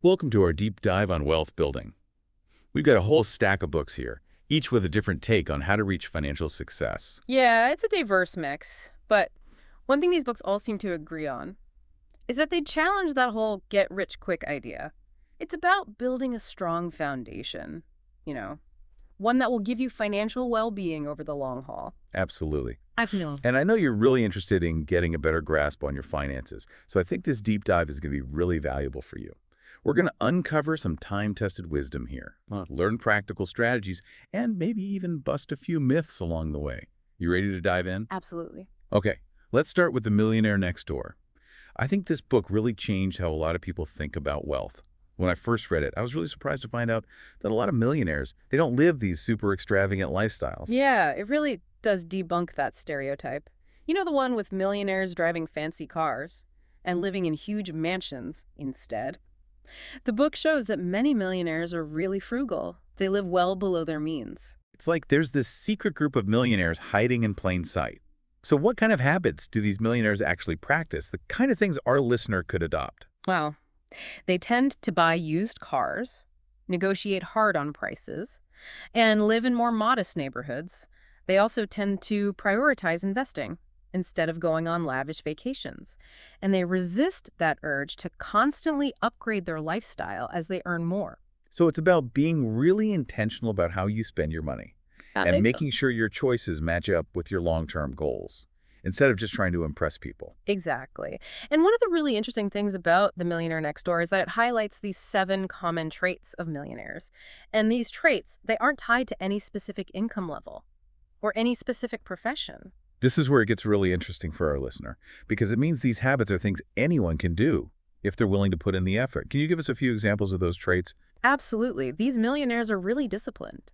Welcome to our deep dive on wealth building. We've got a whole stack of books here, each with a different take on how to reach financial success. Yeah, it's a diverse mix. But one thing these books all seem to agree on is that they challenge that whole get rich quick idea. It's about building a strong foundation, you know, one that will give you financial well-being over the long haul. Absolutely. I feel. And I know you're really interested in getting a better grasp on your finances, so I think this deep dive is going to be really valuable for you. We're going to uncover some time-tested wisdom here, learn practical strategies, and maybe even bust a few myths along the way. You ready to dive in? Absolutely. Okay, let's start with The Millionaire Next Door. I think this book really changed how a lot of people think about wealth. When I first read it, I was really surprised to find out that a lot of millionaires, they don't live these super extravagant lifestyles. Yeah, it really does debunk that stereotype. You know, the one with millionaires driving fancy cars and living in huge mansions instead. The book shows that many millionaires are really frugal. They live well below their means. It's like there's this secret group of millionaires hiding in plain sight. So what kind of habits do these millionaires actually practice? The kind of things our listener could adopt. Well, they tend to buy used cars, negotiate hard on prices, and live in more modest neighborhoods. They also tend to prioritize investing instead of going on lavish vacations. And they resist that urge to constantly upgrade their lifestyle as they earn more. So it's about being really intentional about how you spend your money That and makes sense. making sure your choices match up with your long-term goals instead of just trying to impress people. Exactly. And one of the really interesting things about The Millionaire Next Door is that it highlights these 7 common traits of millionaires. And these traits, they aren't tied to any specific income level or any specific profession. This is where it gets really interesting for our listener because it means these habits are things anyone can do if they're willing to put in the effort. Can you give us a few examples of those traits? Absolutely. These millionaires are really disciplined.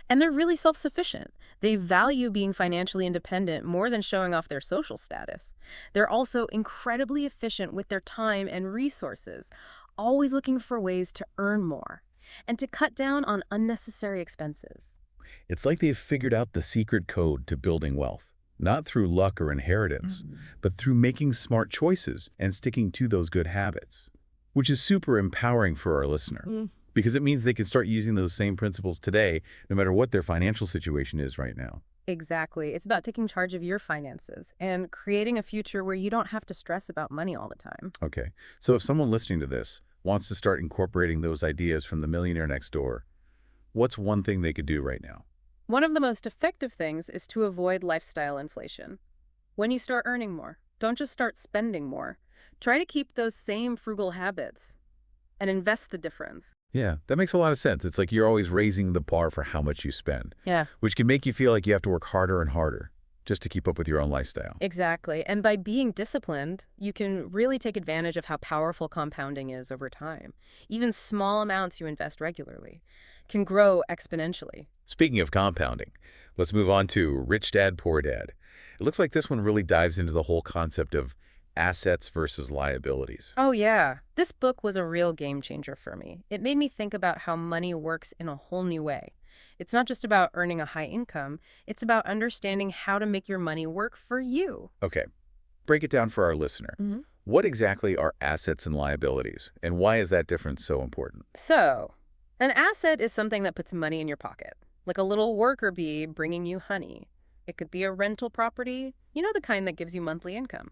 And they're really self-sufficient. They value being financially independent more than showing off their social status. They're also incredibly efficient with their time and resources, always looking for ways to earn more and to cut down on unnecessary expenses. It's like they've figured out the secret code to building wealth, not through luck or inheritance, but through making smart choices and sticking to those good habits, which is super empowering for our listener because it means they can start using those same principles today, no matter what their financial situation is right now. Exactly. It's about taking charge of your finances and creating a future where you don't have to stress about money all the time. Okay, so if someone listening to this wants to start incorporating those ideas from The Millionaire Next Door, what's one thing they could do right now? One of the most effective things is to avoid lifestyle inflation. When you start earning more, don't just start spending more. Try to keep those same frugal habits and invest the difference. Yeah, that makes a lot of sense. It's like you're always raising the bar for how much you spend, Yeah, which can make you feel like you have to work harder and harder just to keep up with your own lifestyle. exactly. And by being disciplined, you can really take advantage of how powerful compounding is over time. Even small amounts you invest regularly can grow exponentially. Speaking of compounding, let's move on to Rich Dad, Poor Dad. It looks like this one really dives into the whole concept of assets versus liabilities. Oh, yeah. This book was a real game changer for me. It made me think about how money works in a whole new way. It's not just about earning a high income, it's about understanding how to make your money work for you. Okay, break it down for our listener. What exactly are assets and liabilities, and why is that difference so important? So, an asset is something that puts money in your pocket, like a little worker bee bringing you honey. It could be a rental property, you know, the kind that gives you monthly income,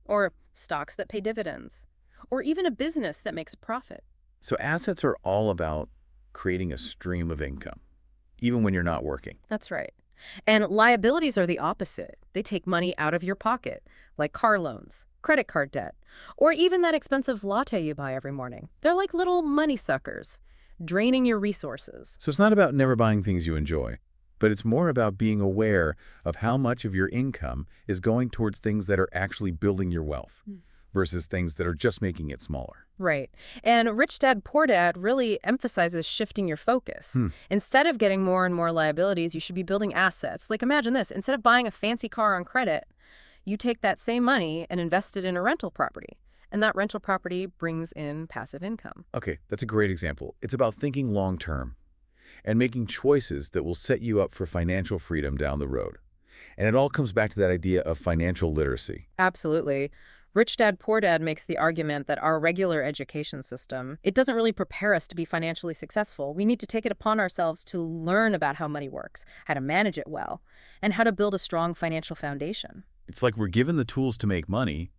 or stocks that pay dividends, or even a business that makes a profit. So assets are all about creating a stream of income, even when you're not working. That's right. And liabilities are the opposite. They take money out of your pocket, like car loans, credit card debt, or even that expensive latte you buy every morning. They're like little money suckers, draining your resources. So it's not about never buying things you enjoy, but it's more about being aware of how much of your income is going towards things that are actually building your wealth versus things that are just making it smaller. Right. And Rich Dad, Poor Dad really emphasizes shifting your focus. Instead of getting more and more liabilities, you should be building assets. Like imagine this, instead of buying a fancy car on credit, you take that same money and invest it in a rental property. And that rental property brings in passive income. Okay, that's a great example. It's about thinking long term and making choices that will set you up for financial freedom down the road. And it all comes back to that idea of financial literacy. Absolutely. Rich Dad, Poor Dad makes the argument that our regular education system, it doesn't really prepare us to be financially successful. We need to take it upon ourselves to learn about how money works, how to manage it well, and how to build a strong financial foundation. It's like we're given the tools to make money,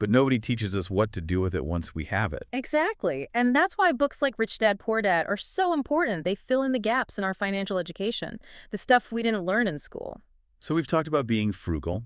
but nobody teaches us what to do with it once we have it. Exactly. And that's why books like Rich Dad, Poor Dad are so important. They fill in the gaps in our financial education, the stuff we didn't learn in school. So we've talked about being frugal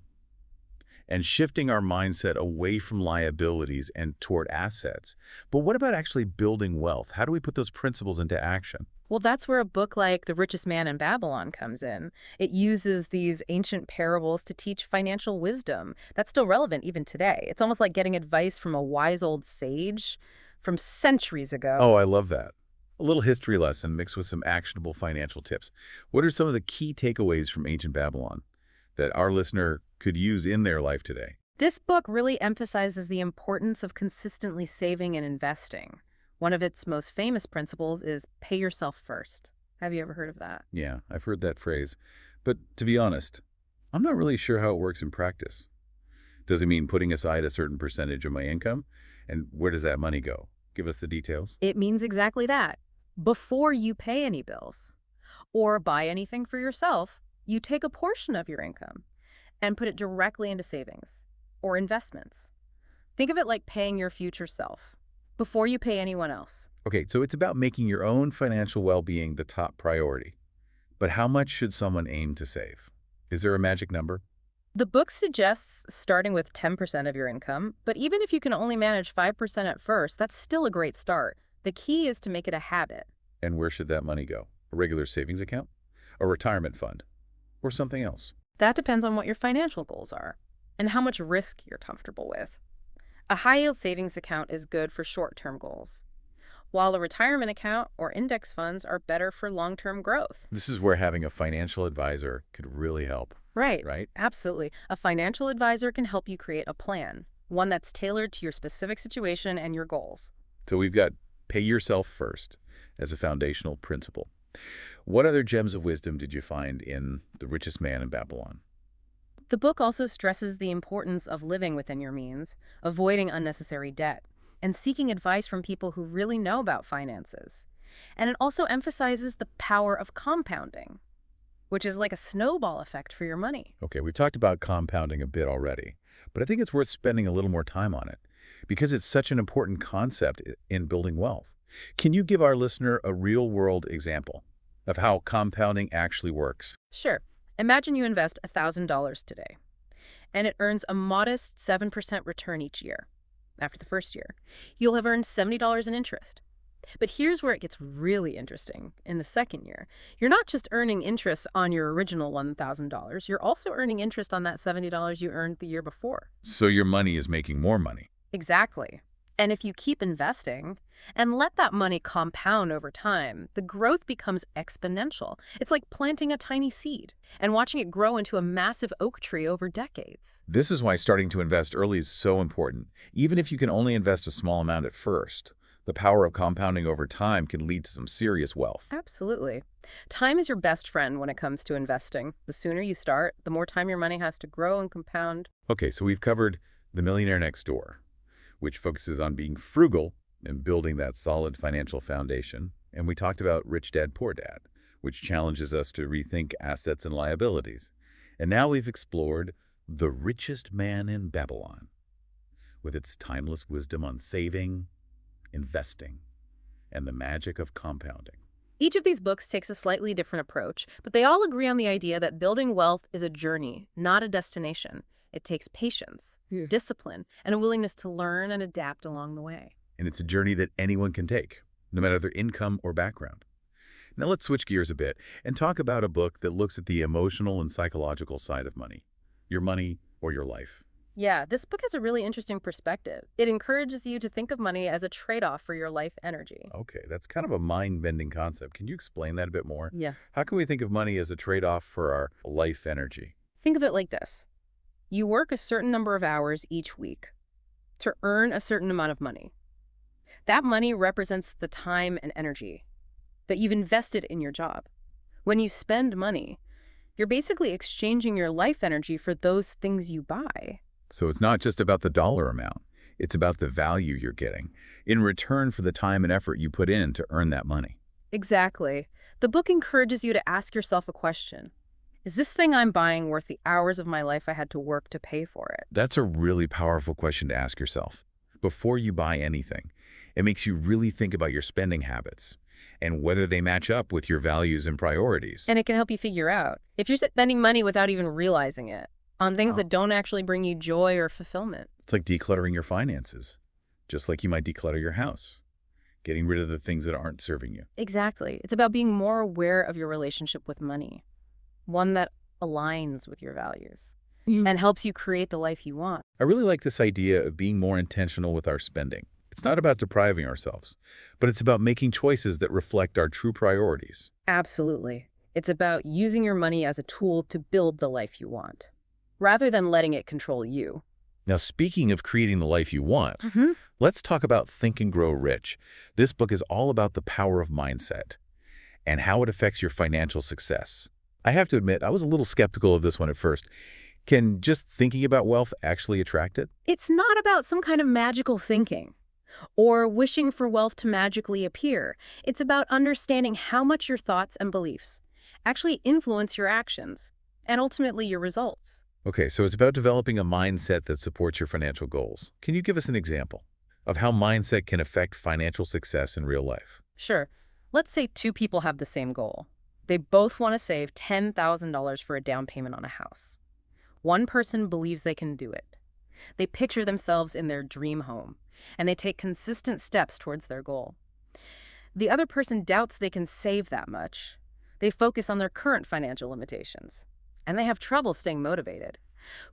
and shifting our mindset away from liabilities and toward assets. But what about actually building wealth? How do we put those principles into action? Well, that's where a book like The Richest Man in Babylon comes in. It uses these ancient parables to teach financial wisdom that's still relevant even today. It's almost like getting advice from a wise old sage from centuries ago. Oh, I love that. A little history lesson mixed with some actionable financial tips. What are some of the key takeaways from ancient Babylon that our listener could use in their life today? This book really emphasizes the importance of consistently saving and investing. One of its most famous principles is pay yourself first. Have you ever heard of that? Yeah, I've heard that phrase. But to be honest, I'm not really sure how it works in practice. Does it mean putting aside a certain percentage of my income? And where does that money go? Give us the details. It means exactly that. Before you pay any bills or buy anything for yourself, you take a portion of your income and put it directly into savings or investments. Think of it like paying your future self before you pay anyone else. Okay, so it's about making your own financial well-being the top priority. But how much should someone aim to save? Is there a magic number? The book suggests starting with 10% of your income, but even if you can only manage 5% at first, that's still a great start. The key is to make it a habit. And where should that money go? A regular savings account? A retirement fund? Or something else? That depends on what your financial goals are and how much risk you're comfortable with. A high-yield savings account is good for short-term goals, while a retirement account or index funds are better for long-term growth. This is where having a financial advisor could really help, Right. right? Absolutely. A financial advisor can help you create a plan, one that's tailored to your specific situation and your goals. So we've got pay yourself first as a foundational principle. What other gems of wisdom did you find in The Richest Man in Babylon? The book also stresses the importance of living within your means, avoiding unnecessary debt, and seeking advice from people who really know about finances. And it also emphasizes the power of compounding, which is like a snowball effect for your money. Okay, we've talked about compounding a bit already, but I think it's worth spending a little more time on it because it's such an important concept in building wealth. Can you give our listener a real-world example of how compounding actually works? Sure. Imagine you invest $1,000 today, and it earns a modest 7% return each year. After the first year, you'll have earned $70 in interest. But here's where it gets really interesting. In the second year, you're not just earning interest on your original $1,000, you're also earning interest on that $70 you earned the year before. So your money is making more money. Exactly. And if you keep investing and let that money compound over time, the growth becomes exponential. It's like planting a tiny seed and watching it grow into a massive oak tree over decades. This is why starting to invest early is so important. Even if you can only invest a small amount at first, the power of compounding over time can lead to some serious wealth. Absolutely. Time is your best friend when it comes to investing. The sooner you start, the more time your money has to grow and compound. Okay, so we've covered The Millionaire Next Door, which focuses on being frugal and building that solid financial foundation. And we talked about Rich Dad, Poor Dad, which challenges us to rethink assets and liabilities. And now we've explored The Richest Man in Babylon, with its timeless wisdom on saving, investing, and the magic of compounding. Each of these books takes a slightly different approach, but they all agree on the idea that building wealth is a journey, not a destination. It takes patience, discipline, and a willingness to learn and adapt along the way. And it's a journey that anyone can take, no matter their income or background. Now let's switch gears a bit and talk about a book that looks at the emotional and psychological side of money, your money or your life. Yeah, this book has a really interesting perspective. It encourages you to think of money as a trade-off for your life energy. Okay, that's kind of a mind-bending concept. Can you explain that a bit more? Yeah. How can we think of money as a trade-off for our life energy? Think of it like this. You work a certain number of hours each week to earn a certain amount of money. That money represents the time and energy that you've invested in your job. When you spend money, you're basically exchanging your life energy for those things you buy. So it's not just about the dollar amount. It's about the value you're getting in return for the time and effort you put in to earn that money. Exactly. The book encourages you to ask yourself a question. Is this thing I'm buying worth the hours of my life I had to work to pay for it? That's a really powerful question to ask yourself. Before you buy anything, it makes you really think about your spending habits and whether they match up with your values and priorities. And it can help you figure out if you're spending money without even realizing it on things Oh. that don't actually bring you joy or fulfillment. It's like decluttering your finances, just like you might declutter your house, getting rid of the things that aren't serving you. Exactly. It's about being more aware of your relationship with money, one that aligns with your values and helps you create the life you want. I really like this idea of being more intentional with our spending. It's not about depriving ourselves, but it's about making choices that reflect our true priorities. Absolutely. It's about using your money as a tool to build the life you want, rather than letting it control you. Now, speaking of creating the life you want, let's talk about Think and Grow Rich. This book is all about the power of mindset and how it affects your financial success. I have to admit, I was a little skeptical of this one at first. Can just thinking about wealth actually attract it? It's not about some kind of magical thinking or wishing for wealth to magically appear. It's about understanding how much your thoughts and beliefs actually influence your actions and ultimately your results. Okay, so it's about developing a mindset that supports your financial goals. Can you give us an example of how mindset can affect financial success in real life? Sure. Let's say two people have the same goal. They both want to save $10,000 for a down payment on a house. One person believes they can do it. They picture themselves in their dream home, and they take consistent steps towards their goal. The other person doubts they can save that much. They focus on their current financial limitations, and they have trouble staying motivated.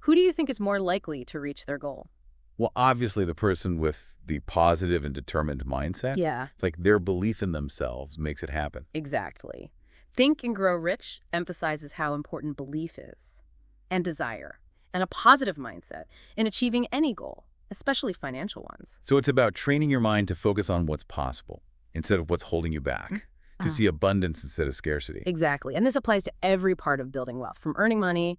Who do you think is more likely to reach their goal? Well, obviously the person with the positive and determined mindset. Yeah, It's like their belief in themselves makes it happen. exactly. Think and Grow Rich emphasizes how important belief is, and desire, and a positive mindset in achieving any goal, especially financial ones. So it's about training your mind to focus on what's possible instead of what's holding you back, to see abundance instead of scarcity. Exactly. And this applies to every part of building wealth, from earning money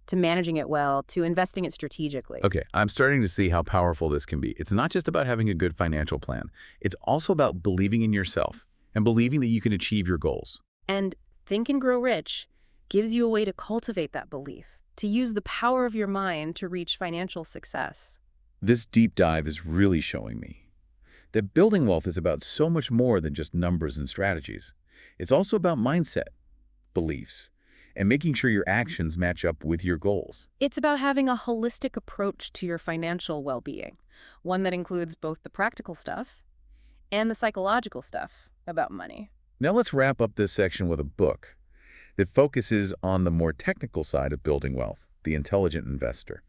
to managing it well to investing it strategically. Okay, I'm starting to see how powerful this can be. It's not just about having a good financial plan. It's also about believing in yourself and believing that you can achieve your goals. And Think and Grow Rich gives you a way to cultivate that belief, to use the power of your mind to reach financial success. This deep dive is really showing me that building wealth is about so much more than just numbers and strategies. It's also about mindset, beliefs, and making sure your actions match up with your goals. It's about having a holistic approach to your financial well-being, one that includes both the practical stuff and the psychological stuff about money. Now let's wrap up this section with a book that focuses on the more technical side of building wealth, The Intelligent Investor.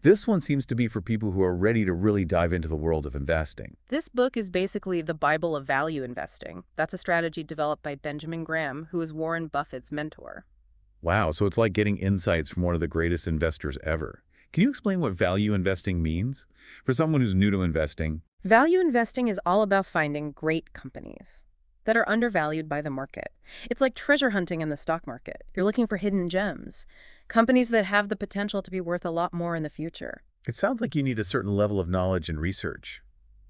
This one seems to be for people who are ready to really dive into the world of investing. This book is basically the Bible of value investing. That's a strategy developed by Benjamin Graham, who is Warren Buffett's mentor. Wow, so it's like getting insights from one of the greatest investors ever. Can you explain what value investing means? For someone who's new to investing, Value investing is all about finding great companies that are undervalued by the market. It's like treasure hunting in the stock market. You're looking for hidden gems, companies that have the potential to be worth a lot more in the future. it sounds like you need a certain level of knowledge and research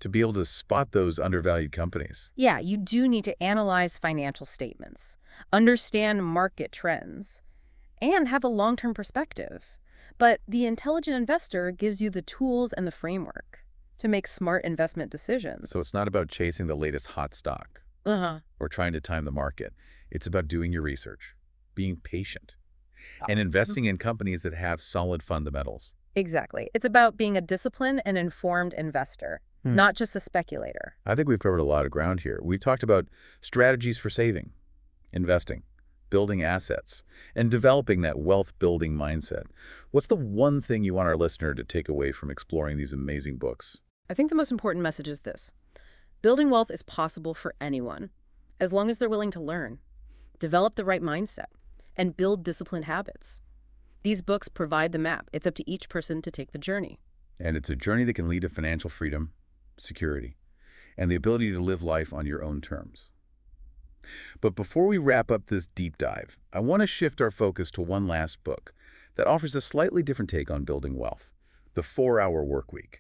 to be able to spot those undervalued companies. Yeah, you do need to analyze financial statements, understand market trends, and have a long-term perspective. But the intelligent investor gives you the tools and the framework to make smart investment decisions. So it's not about chasing the latest hot stock or trying to time the market. It's about doing your research, being patient, and investing in companies that have solid fundamentals. Exactly. It's about being a disciplined and informed investor, not just a speculator. I think we've covered a lot of ground here. We've talked about strategies for saving, investing, building assets, and developing that wealth-building mindset. What's the one thing you want our listener to take away from exploring these amazing books? I think the most important message is this. Building wealth is possible for anyone, as long as they're willing to learn, develop the right mindset, and build disciplined habits. These books provide the map. It's up to each person to take the journey. And it's a journey that can lead to financial freedom, security, and the ability to live life on your own terms. But before we wrap up this deep dive, I want to shift our focus to one last book that offers a slightly different take on building wealth. The 4-Hour Workweek.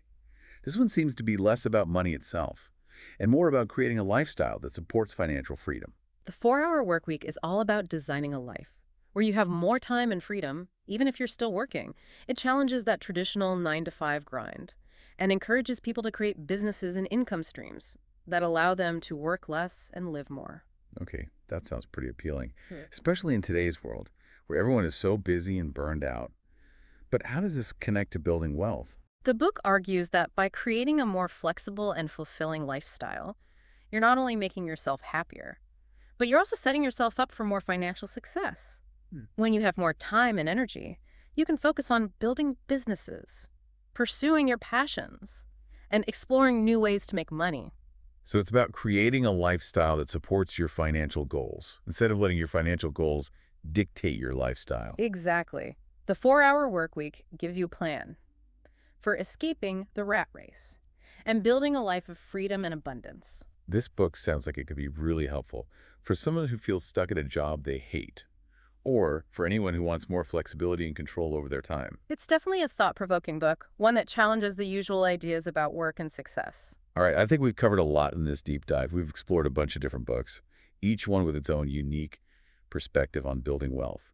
This one seems to be less about money itself and more about creating a lifestyle that supports financial freedom. The 4-Hour Workweek is all about designing a life where you have more time and freedom, even if you're still working. It challenges that traditional 9-to-5 grind and encourages people to create businesses and income streams that allow them to work less and live more. Okay, that sounds pretty appealing, especially in today's world where everyone is so busy and burned out. But how does this connect to building wealth? The book argues that by creating a more flexible and fulfilling lifestyle, you're not only making yourself happier, but you're also setting yourself up for more financial success. When you have more time and energy, you can focus on building businesses, pursuing your passions, and exploring new ways to make money. So it's about creating a lifestyle that supports your financial goals, instead of letting your financial goals dictate your lifestyle. Exactly. The 4-Hour Workweek gives you a plan for escaping the rat race and building a life of freedom and abundance. This book sounds like it could be really helpful for someone who feels stuck at a job they hate, or for anyone who wants more flexibility and control over their time. It's definitely a thought-provoking book, one that challenges the usual ideas about work and success. All right, I think we've covered a lot in this deep dive. We've explored a bunch of different books, each one with its own unique perspective on building wealth.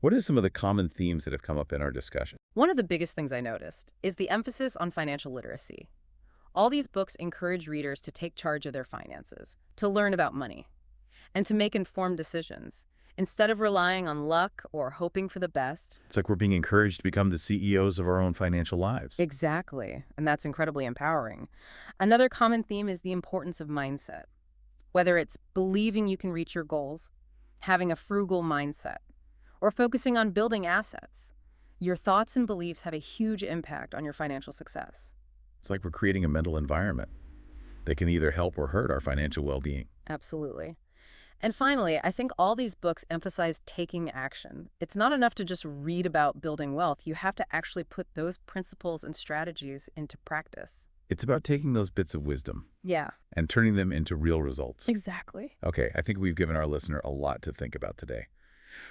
What are some of the common themes that have come up in our discussion? One of the biggest things I noticed is the emphasis on financial literacy. All these books encourage readers to take charge of their finances, to learn about money, and to make informed decisions, instead of relying on luck or hoping for the best. It's like we're being encouraged to become the CEOs of our own financial lives. Exactly, and that's incredibly empowering. Another common theme is the importance of mindset. Whether it's believing you can reach your goals, having a frugal mindset, or focusing on building assets, your thoughts and beliefs have a huge impact on your financial success. It's like we're creating a mental environment that can either help or hurt our financial well-being. Absolutely. And finally, I think all these books emphasize taking action. It's not enough to just read about building wealth. You have to actually put those principles and strategies into practice. It's about taking those bits of wisdom and turning them into real results. Exactly. Okay, I think we've given our listener a lot to think about today.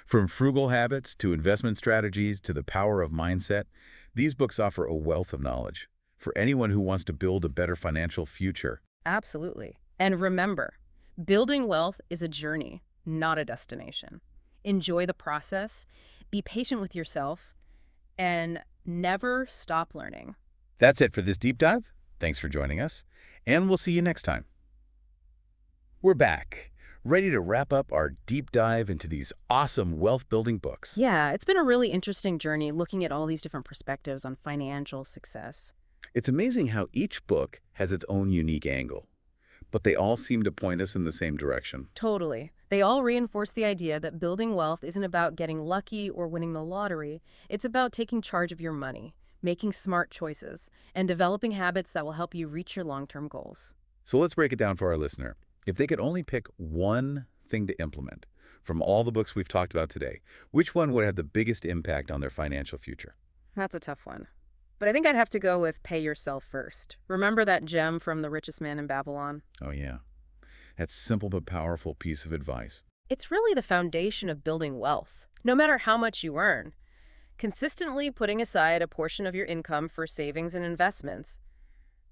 From frugal habits to investment strategies to the power of mindset, these books offer a wealth of knowledge for anyone who wants to build a better financial future. Absolutely. And remember, building wealth is a journey, not a destination. Enjoy the process, be patient with yourself, and never stop learning. That's it for this deep dive. Thanks for joining us, and we'll see you next time. We're back, ready to wrap up our deep dive into these awesome wealth-building books. Yeah, it's been a really interesting journey looking at all these different perspectives on financial success. It's amazing how each book has its own unique angle, but they all seem to point us in the same direction. Totally. They all reinforce the idea that building wealth isn't about getting lucky or winning the lottery. It's about taking charge of your money, making smart choices, and developing habits that will help you reach your long-term goals. So let's break it down for our listener. If they could only pick one thing to implement from all the books we've talked about today, which one would have the biggest impact on their financial future? That's a tough one. But I think I'd have to go with pay yourself first. Remember that gem from The Richest Man in Babylon? Oh, yeah. That simple but powerful piece of advice. It's really the foundation of building wealth, no matter how much you earn. Consistently putting aside a portion of your income for savings and investments,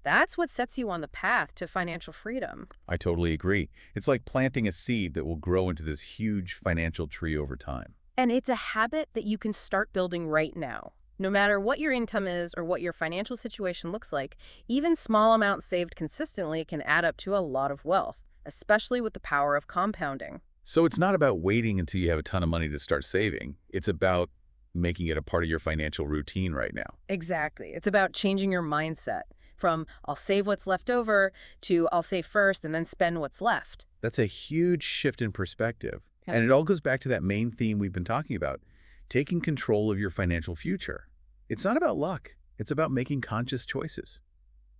that's what sets you on the path to financial freedom. I totally agree. It's like planting a seed that will grow into this huge financial tree over time. And it's a habit that you can start building right now. No matter what your income is or what your financial situation looks like, even small amounts saved consistently can add up to a lot of wealth, especially with the power of compounding. So it's not about waiting until you have a ton of money to start saving. It's about making it a part of your financial routine right now. Exactly. It's about changing your mindset from I'll save what's left over to I'll save first and then spend what's left. That's a huge shift in perspective. And it all goes back to that main theme we've been talking about, taking control of your financial future. It's not about luck. It's about making conscious choices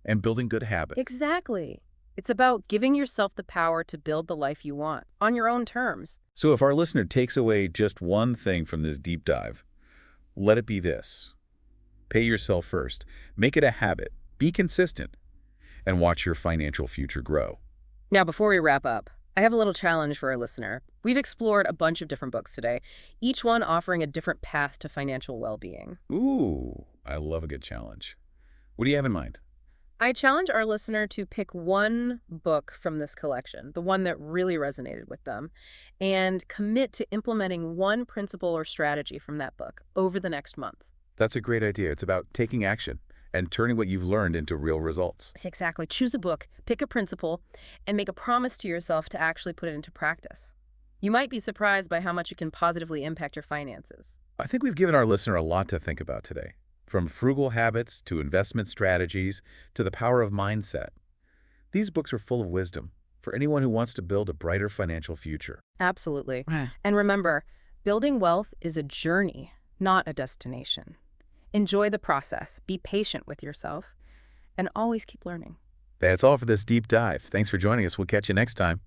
and building good habits. Exactly. It's about giving yourself the power to build the life you want on your own terms. So if our listener takes away just one thing from this deep dive, let it be this. Pay yourself first. Make it a habit. Be consistent. And watch your financial future grow. Now, before we wrap up, I have a little challenge for our listener. We've explored a bunch of different books today, each one offering a different path to financial well-being. Ooh, I love a good challenge. What do you have in mind? I challenge our listener to pick one book from this collection, the one that really resonated with them, and commit to implementing one principle or strategy from that book over the next month. That's a great idea. It's about taking action and turning what you've learned into real results. Exactly. Choose a book, pick a principle, and make a promise to yourself to actually put it into practice. You might be surprised by how much it can positively impact your finances. I think we've given our listener a lot to think about today, from frugal habits to investment strategies to the power of mindset. These books are full of wisdom for anyone who wants to build a brighter financial future. Absolutely. And remember, building wealth is a journey, not a destination. Enjoy the process, be patient with yourself, and always keep learning. That's all for this deep dive. Thanks for joining us. We'll catch you next time.